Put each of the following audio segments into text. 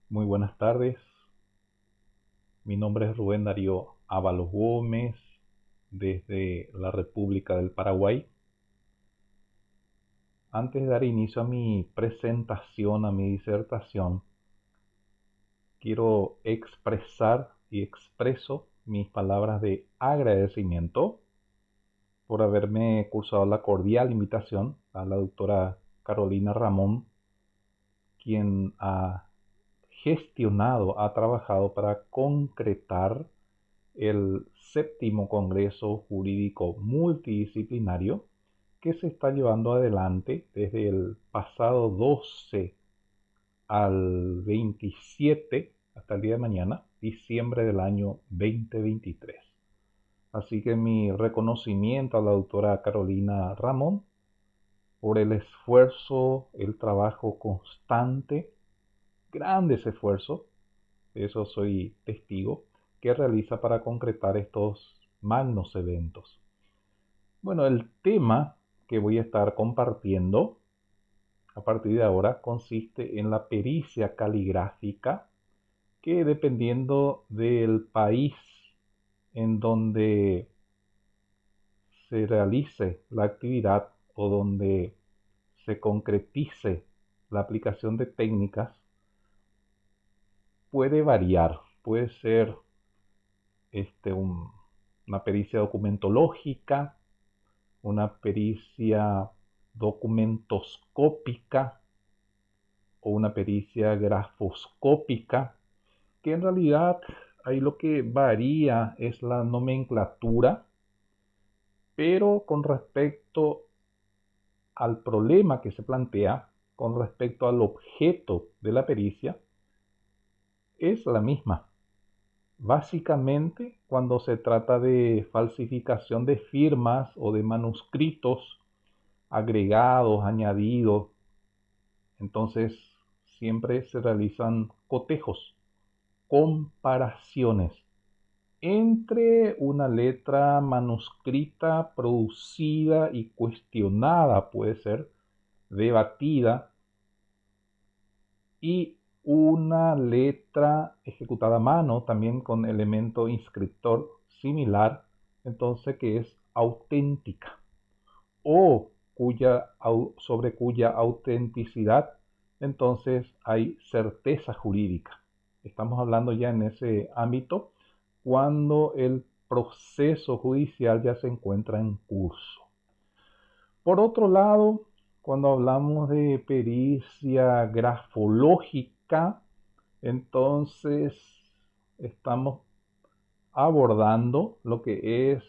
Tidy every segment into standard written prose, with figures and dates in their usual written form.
Muy buenas tardes. Mi nombre es Rubén Darío Ábalos Gómez, desde la República del Paraguay. Antes de dar inicio a mi presentación, a mi disertación, quiero expresar y expreso mis palabras de agradecimiento por haberme cursado la cordial invitación a la doctora Carolina Ramón, quien ha gestionado, ha trabajado para concretar el séptimo Congreso Jurídico Multidisciplinario que se está llevando adelante desde el pasado 12 al 27 hasta el día de mañana, diciembre del año 2023. Así que mi reconocimiento a la doctora Carolina Ramón por el esfuerzo, el trabajo constante, grandes esfuerzos, de eso soy testigo, que realiza para concretar estos magnos eventos. Bueno, el tema que voy a estar compartiendo a partir de ahora consiste en la pericia caligráfica, que dependiendo del país en donde se realice la actividad o donde se concretice la aplicación de técnicas, puede variar. Puede ser este, un, una pericia documentológica, una pericia documentoscópica o una pericia grafoscópica, que en realidad ahí lo que varía es la nomenclatura, pero con respecto al problema que se plantea, con respecto al objeto de la pericia, es la misma. Básicamente, cuando se trata de falsificación de firmas o de manuscritos agregados, añadidos, entonces siempre se realizan cotejos, comparaciones entre una letra manuscrita, producida y cuestionada, puede ser debatida, y una letra ejecutada a mano, también con elemento inscriptor similar, entonces que es auténtica, o sobre cuya autenticidad entonces hay certeza jurídica. Estamos hablando ya en ese ámbito cuando el proceso judicial ya se encuentra en curso. Por otro lado, cuando hablamos de pericia grafológica, entonces estamos abordando lo que es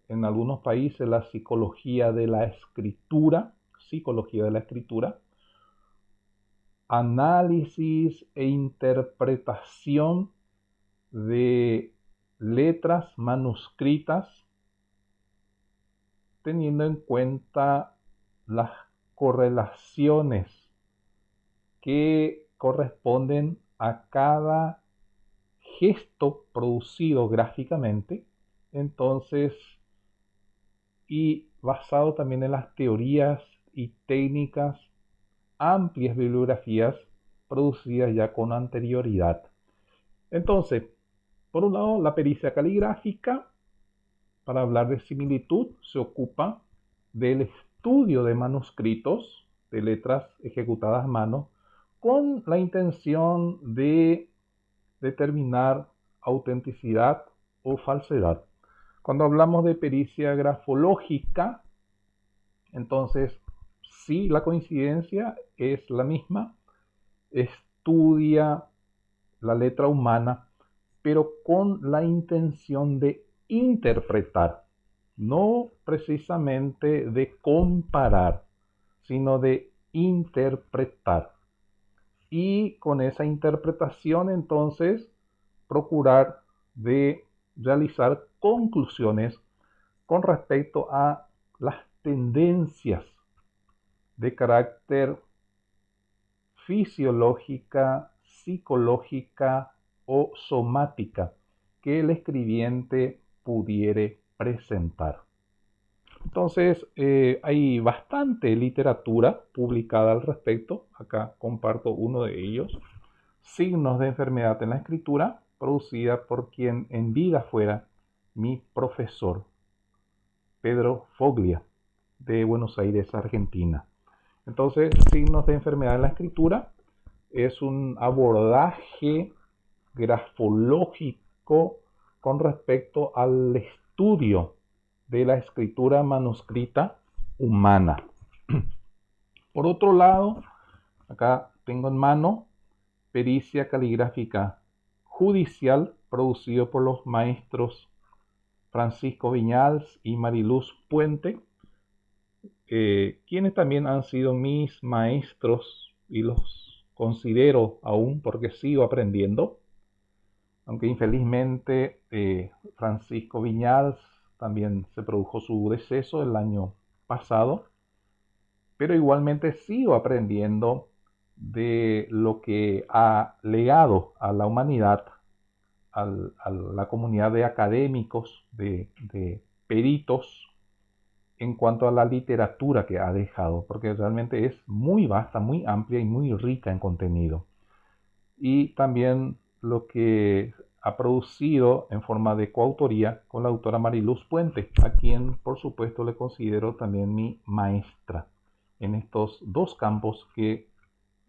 en algunos países la psicología de la escritura, análisis e interpretación de letras manuscritas, teniendo en cuenta las correlaciones que corresponden a cada gesto producido gráficamente, entonces, y basado también en las teorías y técnicas, amplias bibliografías producidas ya con anterioridad. Entonces, por un lado, la pericia caligráfica, para hablar de similitud, se ocupa del estudio de manuscritos, de letras ejecutadas a mano, con la intención de determinar autenticidad o falsedad. Cuando hablamos de pericia grafológica, entonces sí, la coincidencia es la misma, estudia la letra humana, pero con la intención de interpretar, no precisamente de comparar, sino de interpretar. Y con esa interpretación, entonces, procurar de realizar conclusiones con respecto a las tendencias de carácter fisiológica, psicológica o somática que el escribiente pudiere presentar. Entonces, hay bastante literatura publicada al respecto. Acá comparto uno de ellos. Signos de enfermedad en la escritura, producida por quien en vida fuera mi profesor, Pedro Foglia, de Buenos Aires, Argentina. Entonces, signos de enfermedad en la escritura es un abordaje grafológico con respecto al estudio de la escritura manuscrita humana. Por otro lado, acá tengo en mano pericia caligráfica judicial producido por los maestros Francisco Viñals y Mariluz Puente, quienes también han sido mis maestros y los considero aún porque sigo aprendiendo, aunque infelizmente Francisco Viñals también se produjo su deceso el año pasado, pero igualmente sigo aprendiendo de lo que ha legado a la humanidad, a la comunidad de académicos, de peritos, en cuanto a la literatura que ha dejado, porque realmente es muy vasta, muy amplia y muy rica en contenido. Y también lo que ha producido en forma de coautoría con la autora Mariluz Puente, a quien por supuesto le considero también mi maestra en estos dos campos que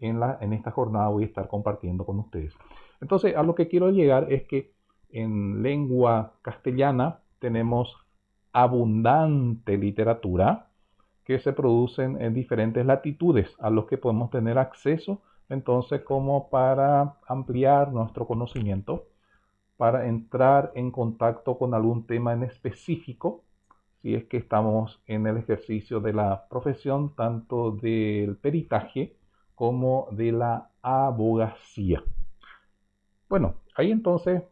en esta jornada voy a estar compartiendo con ustedes. Entonces, a lo que quiero llegar es que en lengua castellana tenemos abundante literatura que se producen en diferentes latitudes a los que podemos tener acceso, entonces, como para ampliar nuestro conocimiento, para entrar en contacto con algún tema en específico, si es que estamos en el ejercicio de la profesión, tanto del peritaje como de la abogacía. Bueno, ahí entonces,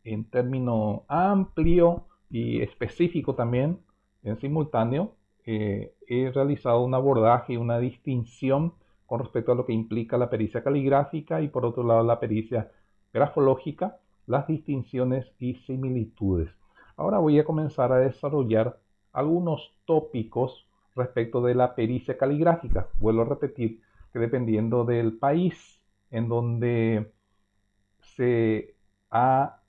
en término amplio y específico también, en simultáneo, he realizado un abordaje y una distinción con respecto a lo que implica la pericia caligráfica y por otro lado la pericia grafológica, las distinciones y similitudes. Ahora voy a comenzar a desarrollar algunos tópicos respecto de la pericia caligráfica. Vuelvo a repetir que dependiendo del país en donde se ha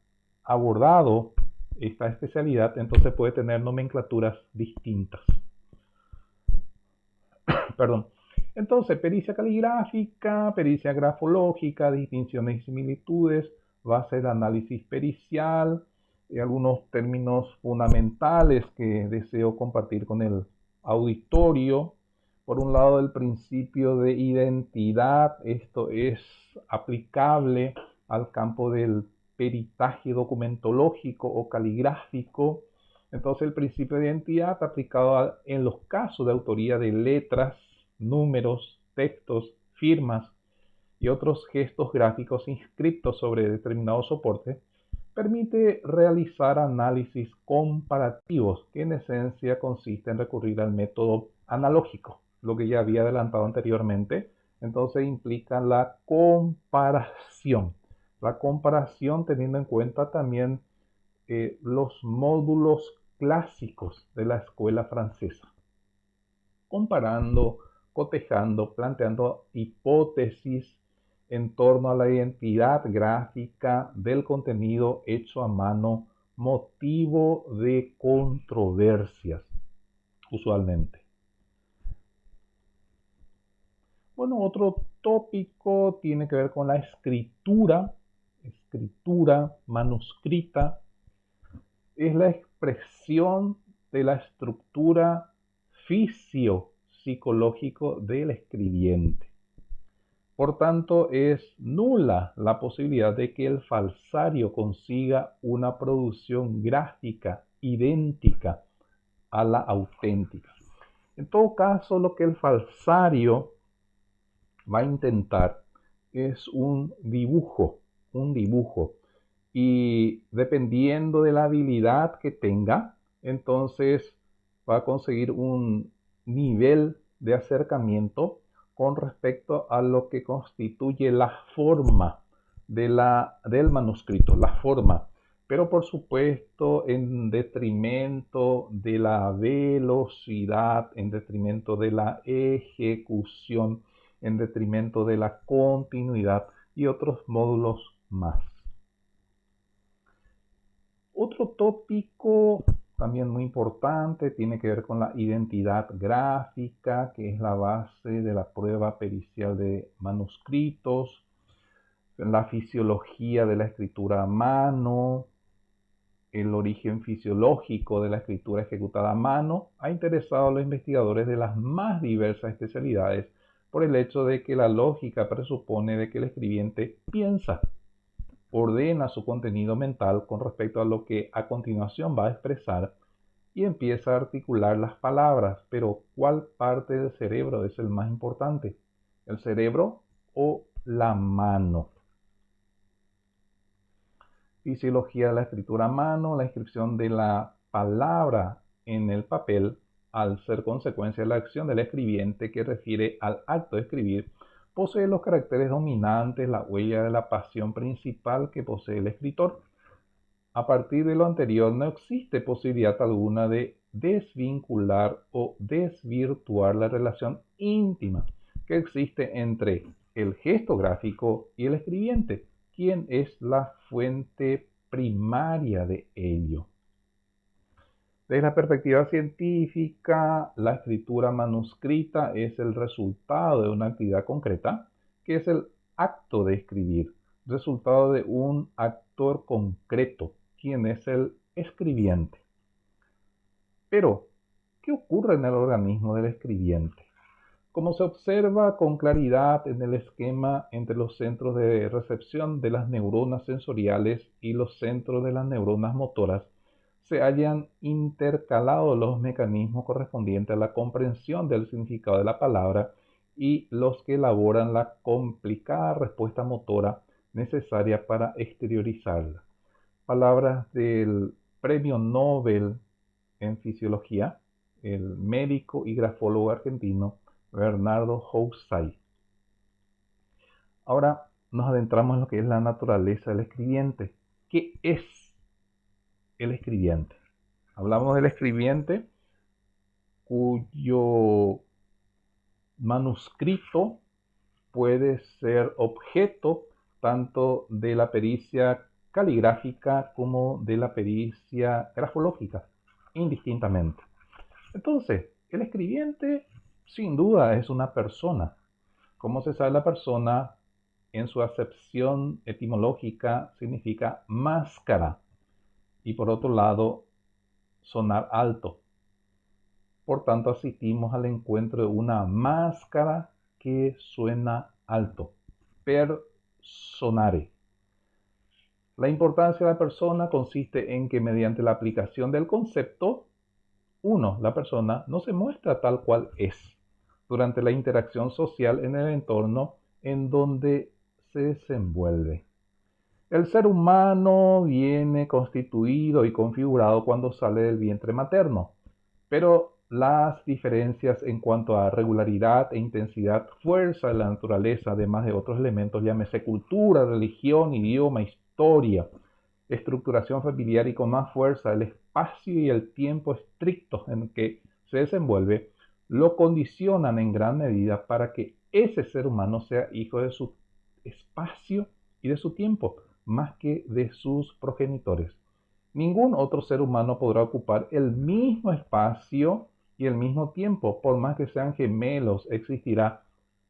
abordado esta especialidad, entonces puede tener nomenclaturas distintas. Perdón. Entonces, pericia caligráfica, pericia grafológica, distinciones y similitudes, base de análisis pericial, y algunos términos fundamentales que deseo compartir con el auditorio. Por un lado, el principio de identidad, esto es aplicable al campo del peritaje documentológico o caligráfico. Entonces, el principio de identidad aplicado en los casos de autoría de letras, números, textos, firmas y otros gestos gráficos inscritos sobre determinado soporte, permite realizar análisis comparativos, que en esencia consiste en recurrir al método analógico, lo que ya había adelantado anteriormente. Entonces implica la comparación teniendo en cuenta también los módulos clásicos de la escuela francesa, comparando, cotejando, planteando hipótesis en torno a la identidad gráfica del contenido hecho a mano, motivo de controversias, usualmente. Bueno, otro tópico tiene que ver con la escritura manuscrita, es la expresión de la estructura fisiopsicológico del escribiente. Por tanto, es nula la posibilidad de que el falsario consiga una producción gráfica idéntica a la auténtica. En todo caso, lo que el falsario va a intentar es un dibujo, y dependiendo de la habilidad que tenga, entonces va a conseguir un nivel de acercamiento con respecto a lo que constituye la forma del manuscrito, la forma, pero por supuesto en detrimento de la velocidad, en detrimento de la ejecución, en detrimento de la continuidad y otros módulos más. Otro tópico también muy importante tiene que ver con la identidad gráfica, que es la base de la prueba pericial de manuscritos, la fisiología de la escritura a mano, el origen fisiológico de la escritura ejecutada a mano, ha interesado a los investigadores de las más diversas especialidades por el hecho de que la lógica presupone de que el escribiente piensa, ordena su contenido mental con respecto a lo que a continuación va a expresar y empieza a articular las palabras. Pero ¿cuál parte del cerebro es el más importante? ¿El cerebro o la mano? Fisiología de la escritura a mano, la inscripción de la palabra en el papel, al ser consecuencia de la acción del escribiente que refiere al acto de escribir, posee los caracteres dominantes, la huella de la pasión principal que posee el escritor. A partir de lo anterior, no existe posibilidad alguna de desvincular o desvirtuar la relación íntima que existe entre el gesto gráfico y el escribiente, quien es la fuente primaria de ello. Desde la perspectiva científica, la escritura manuscrita es el resultado de una actividad concreta, que es el acto de escribir, resultado de un actor concreto, quien es el escribiente. Pero, ¿qué ocurre en el organismo del escribiente? Como se observa con claridad en el esquema entre los centros de recepción de las neuronas sensoriales y los centros de las neuronas motoras, se hayan intercalado los mecanismos correspondientes a la comprensión del significado de la palabra y los que elaboran la complicada respuesta motora necesaria para exteriorizarla. Palabras del Premio Nobel en Fisiología, el médico y grafólogo argentino Bernardo Housay. Ahora nos adentramos en lo que es la naturaleza del escribiente. ¿Qué es el escribiente? Hablamos del escribiente cuyo manuscrito puede ser objeto tanto de la pericia caligráfica como de la pericia grafológica, indistintamente. Entonces, el escribiente sin duda es una persona. Como se sabe, la persona en su acepción etimológica significa máscara y por otro lado sonar alto. Por tanto, asistimos al encuentro de una máscara que suena alto. Personare. La importancia de la persona consiste en que mediante la aplicación del concepto, la persona no se muestra tal cual es durante la interacción social en el entorno en donde se desenvuelve. El ser humano viene constituido y configurado cuando sale del vientre materno, pero las diferencias en cuanto a regularidad e intensidad, fuerza de la naturaleza, además de otros elementos, llámese cultura, religión, idioma, historia, estructuración familiar y con más fuerza el espacio y el tiempo estrictos en que se desenvuelve, lo condicionan en gran medida para que ese ser humano sea hijo de su espacio y de su tiempo, más que de sus progenitores. Ningún otro ser humano podrá ocupar el mismo espacio y el mismo tiempo, por más que sean gemelos, existirá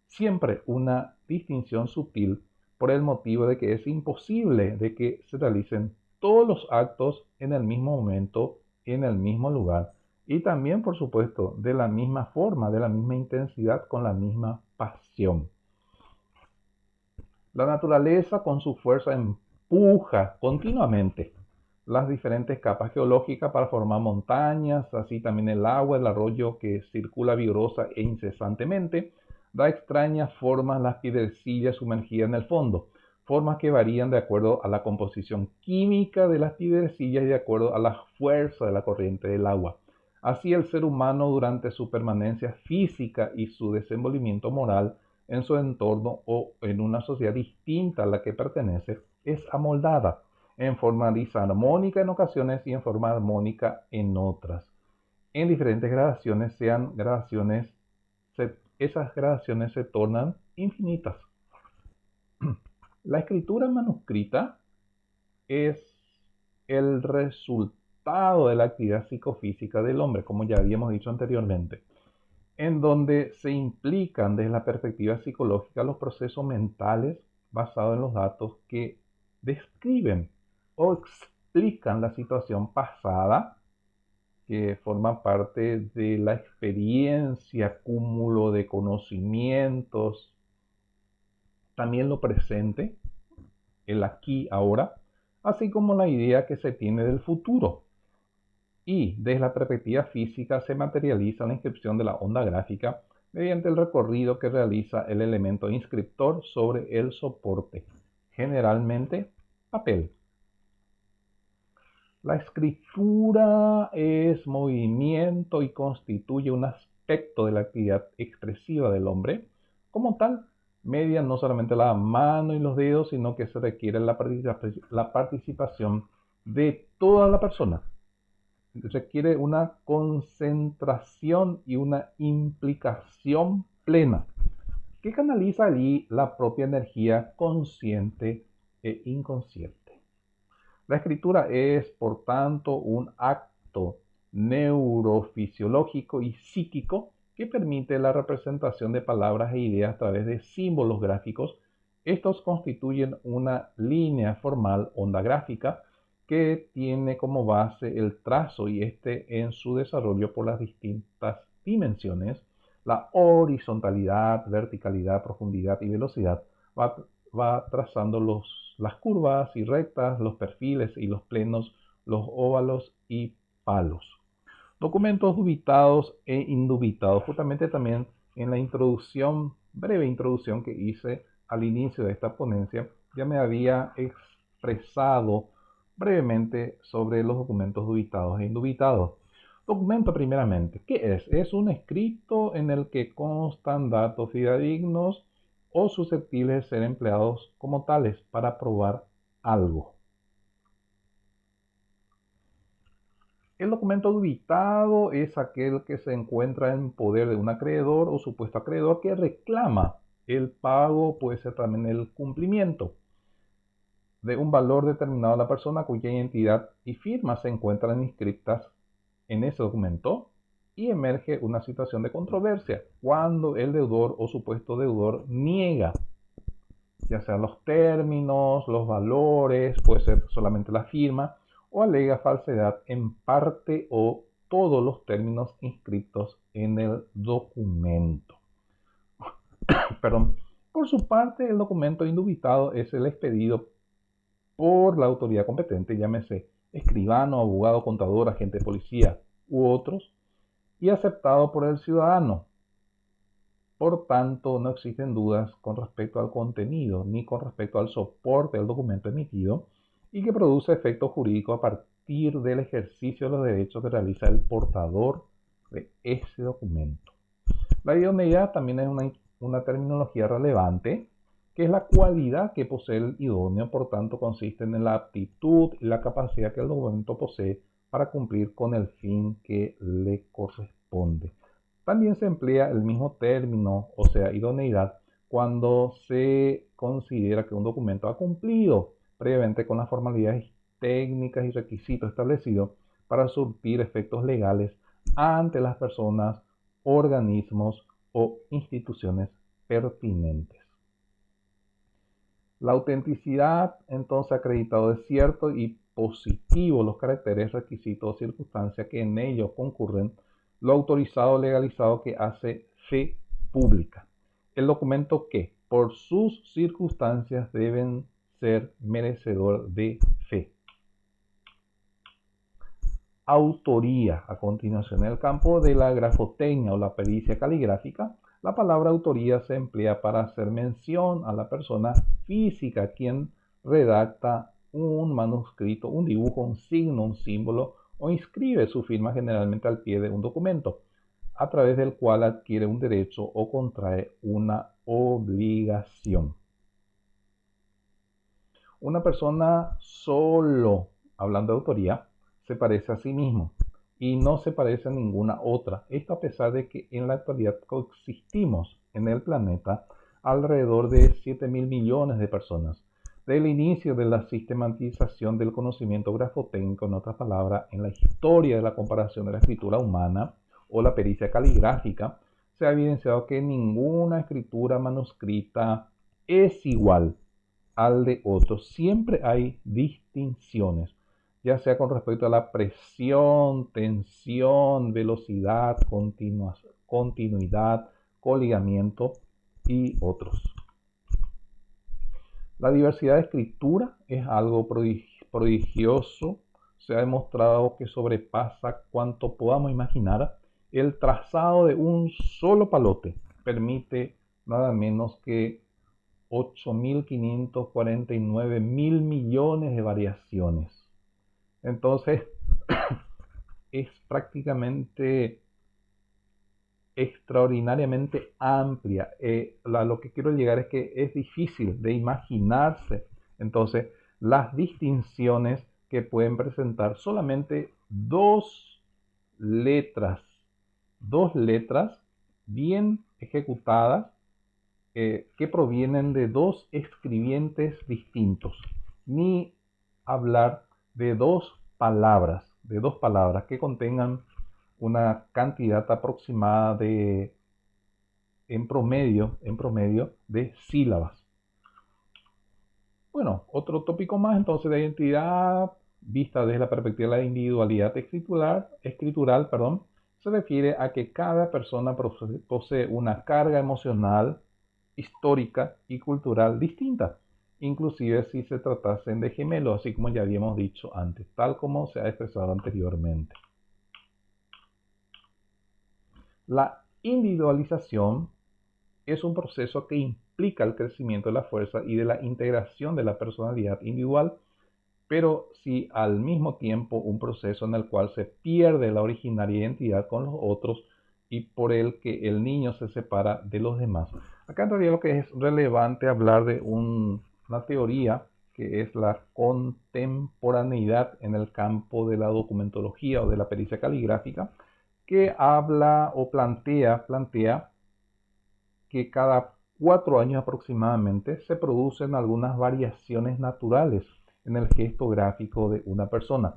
siempre una distinción sutil por el motivo de que es imposible de que se realicen todos los actos en el mismo momento, en el mismo lugar y también, por supuesto, de la misma forma, de la misma intensidad, con la misma pasión. La naturaleza con su fuerza empuja continuamente las diferentes capas geológicas para formar montañas, así también el agua, el arroyo que circula vigorosa e incesantemente, da extrañas formas las piedrecillas sumergidas en el fondo, formas que varían de acuerdo a la composición química de las piedrecillas y de acuerdo a la fuerza de la corriente del agua. Así el ser humano durante su permanencia física y su desenvolvimiento moral en su entorno o en una sociedad distinta a la que pertenece, es amoldada en forma disarmónica en ocasiones y en forma armónica en otras. En diferentes gradaciones, esas gradaciones se tornan infinitas. La escritura manuscrita es el resultado de la actividad psicofísica del hombre, como ya habíamos dicho anteriormente, en donde se implican desde la perspectiva psicológica los procesos mentales basados en los datos que describen o explican la situación pasada, que forma parte de la experiencia, cúmulo de conocimientos, también lo presente, el aquí, ahora, así como la idea que se tiene del futuro. Y desde la perspectiva física se materializa la inscripción de la onda gráfica mediante el recorrido que realiza el elemento inscriptor sobre el soporte, generalmente papel. La escritura es movimiento y constituye un aspecto de la actividad expresiva del hombre. Como tal, media no solamente la mano y los dedos, sino que se requiere la participación de toda la persona. Requiere una concentración y una implicación plena que canaliza allí la propia energía consciente e inconsciente. La escritura es, por tanto, un acto neurofisiológico y psíquico que permite la representación de palabras e ideas a través de símbolos gráficos. Estos constituyen una línea formal, onda gráfica, que tiene como base el trazo y en su desarrollo por las distintas dimensiones, la horizontalidad, verticalidad, profundidad y velocidad, va trazando las curvas y rectas, los perfiles y los plenos, los óvalos y palos. Documentos dubitados e indubitados. Justamente también en la introducción, breve introducción que hice al inicio de esta ponencia, ya me había expresado brevemente sobre los documentos dubitados e indubitados. Documento primeramente, ¿qué es? Es un escrito en el que constan datos fidedignos o susceptibles de ser empleados como tales para probar algo. El documento dubitado es aquel que se encuentra en poder de un acreedor o supuesto acreedor que reclama el pago, puede ser también el cumplimiento de un valor determinado a la persona cuya identidad y firma se encuentran inscritas en ese documento, y emerge una situación de controversia cuando el deudor o supuesto deudor niega, ya sean los términos, los valores, puede ser solamente la firma, o alega falsedad en parte o todos los términos inscritos en el documento. Perdón. Por su parte, el documento indubitado es el expedido por la autoridad competente, llámese escribano, abogado, contador, agente de policía u otros, y aceptado por el ciudadano. Por tanto, no existen dudas con respecto al contenido ni con respecto al soporte del documento emitido y que produce efecto jurídico a partir del ejercicio de los derechos que realiza el portador de ese documento. La idoneidad también es una terminología relevante, que es la cualidad que posee el idóneo, por tanto consiste en la aptitud y la capacidad que el documento posee para cumplir con el fin que le corresponde. También se emplea el mismo término, o sea, idoneidad, cuando se considera que un documento ha cumplido previamente con las formalidades técnicas y requisitos establecidos para surtir efectos legales ante las personas, organismos o instituciones pertinentes. La autenticidad, entonces, acreditado de cierto y positivo los caracteres, requisitos o circunstancias que en ellos concurren, lo autorizado o legalizado que hace fe pública. El documento que, por sus circunstancias, deben ser merecedor de fe. Autoría. A continuación, en el campo de la grafotecnia o la pericia caligráfica, la palabra autoría se emplea para hacer mención a la persona física quien redacta un manuscrito, un dibujo, un signo, un símbolo o inscribe su firma generalmente al pie de un documento, a través del cual adquiere un derecho o contrae una obligación. Una persona solo, hablando de autoría, se parece a sí mismo y no se parece a ninguna otra. Esto a pesar de que en la actualidad coexistimos en el planeta alrededor de 7.000 millones de personas, del inicio de la sistematización del conocimiento grafotécnico, en otras palabras, en la historia de la comparación de la escritura humana o la pericia caligráfica, se ha evidenciado que ninguna escritura manuscrita es igual al de otros. Siempre hay distinciones, ya sea con respecto a la presión, tensión, velocidad, continuidad, coligamiento y otros. La diversidad de escritura es algo prodigioso. Se ha demostrado que sobrepasa cuanto podamos imaginar. El trazado de un solo palote permite nada menos que 8.549.000 millones de variaciones. Entonces, es prácticamente extraordinariamente amplia. Lo que quiero llegar es que es difícil de imaginarse. Entonces, las distinciones que pueden presentar solamente dos letras bien ejecutadas, que provienen de dos escribientes distintos, ni hablar de dos palabras que contengan una cantidad aproximada en promedio de sílabas. Bueno, otro tópico más entonces de identidad vista desde la perspectiva de la individualidad escritural, se refiere a que cada persona posee una carga emocional, histórica y cultural distinta, inclusive si se tratasen de gemelos, así como ya habíamos dicho antes, tal como se ha expresado anteriormente. La individualización es un proceso que implica el crecimiento de la fuerza y de la integración de la personalidad individual, pero sí al mismo tiempo un proceso en el cual se pierde la originaria identidad con los otros y por el que el niño se separa de los demás. Acá en realidad lo que es relevante hablar de una teoría que es la contemporaneidad en el campo de la documentología o de la pericia caligráfica, que habla o plantea que cada 4 años aproximadamente se producen algunas variaciones naturales en el gesto gráfico de una persona.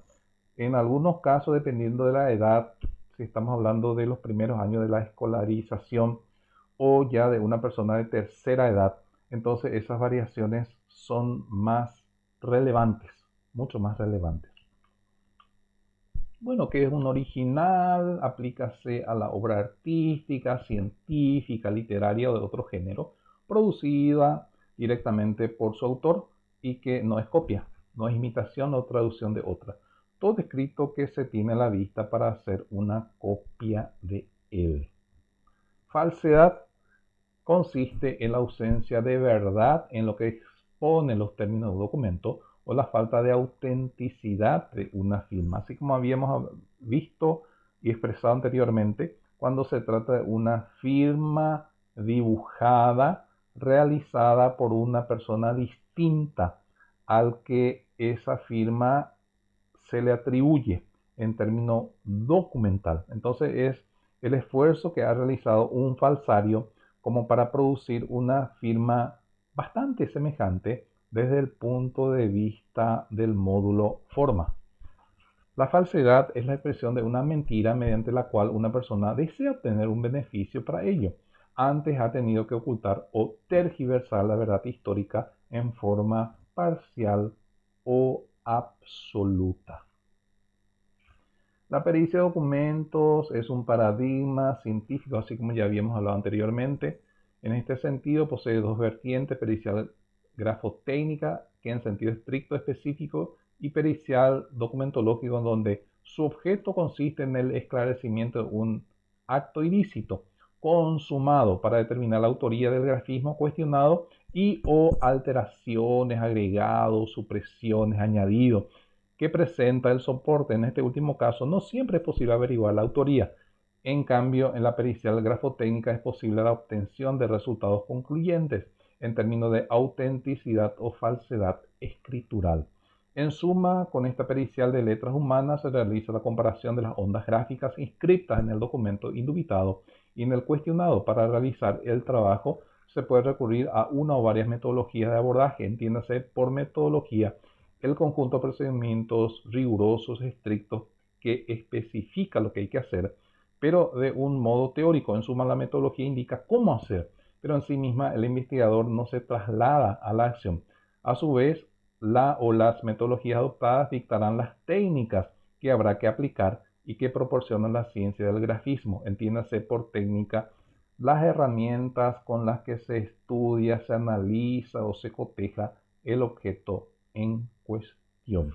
En algunos casos, dependiendo de la edad, si estamos hablando de los primeros años de la escolarización o ya de una persona de tercera edad, entonces esas variaciones son más relevantes, mucho más relevantes. Bueno, ¿qué es un original? Aplícase a la obra artística, científica, literaria o de otro género, producida directamente por su autor y que no es copia, no es imitación o traducción de otra. Todo escrito que se tiene a la vista para hacer una copia de él. Falsedad consiste en la ausencia de verdad en lo que expone los términos de un documento o la falta de autenticidad de una firma, así como habíamos visto y expresado anteriormente, cuando se trata de una firma dibujada, realizada por una persona distinta al que esa firma se le atribuye en término documental. Entonces es el esfuerzo que ha realizado un falsario como para producir una firma bastante semejante desde el punto de vista del módulo forma. La falsedad es la expresión de una mentira mediante la cual una persona desea obtener un beneficio para ello. Antes ha tenido que ocultar o tergiversar la verdad histórica en forma parcial o absoluta. La pericia de documentos es un paradigma científico, así como ya habíamos hablado anteriormente. En este sentido, posee dos vertientes: pericial grafotécnica, que en sentido estricto específico, y pericial documentológico, donde su objeto consiste en el esclarecimiento de un acto ilícito consumado para determinar la autoría del grafismo cuestionado y o alteraciones, agregados, supresiones, añadidos que presenta el soporte. En este último caso, no siempre es posible averiguar la autoría. En cambio, en la pericial grafotécnica es posible la obtención de resultados concluyentes en términos de autenticidad o falsedad escritural. En suma, con esta pericial de letras humanas se realiza la comparación de las ondas gráficas inscritas en el documento indubitado y en el cuestionado. Para realizar el trabajo se puede recurrir a una o varias metodologías de abordaje. Entiéndase por metodología el conjunto de procedimientos rigurosos, estrictos, que especifica lo que hay que hacer, pero de un modo teórico. En suma, la metodología indica cómo hacer, pero en sí misma el investigador no se traslada a la acción. A su vez, la o las metodologías adoptadas dictarán las técnicas que habrá que aplicar y que proporcionan la ciencia del grafismo. Entiéndase por técnica las herramientas con las que se estudia, se analiza o se coteja el objeto en cuestión.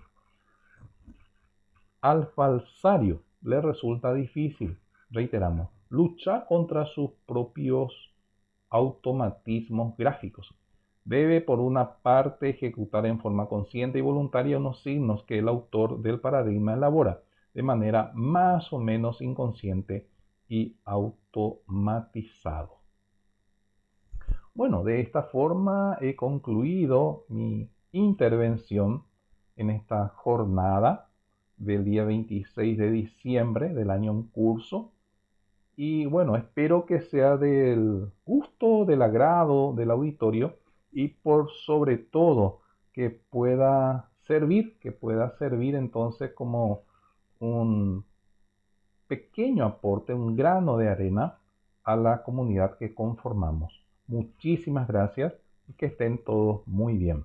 Al falsario le resulta difícil, reiteramos, luchar contra sus propios automatismos gráficos. Debe, por una parte, ejecutar en forma consciente y voluntaria unos signos que el autor del paradigma elabora de manera más o menos inconsciente y automatizado. Bueno, de esta forma he concluido mi intervención en esta jornada del día 26 de diciembre del año en curso. Y bueno, espero que sea del gusto, del agrado del auditorio y por sobre todo que pueda servir entonces como un pequeño aporte, un grano de arena a la comunidad que conformamos. Muchísimas gracias y que estén todos muy bien.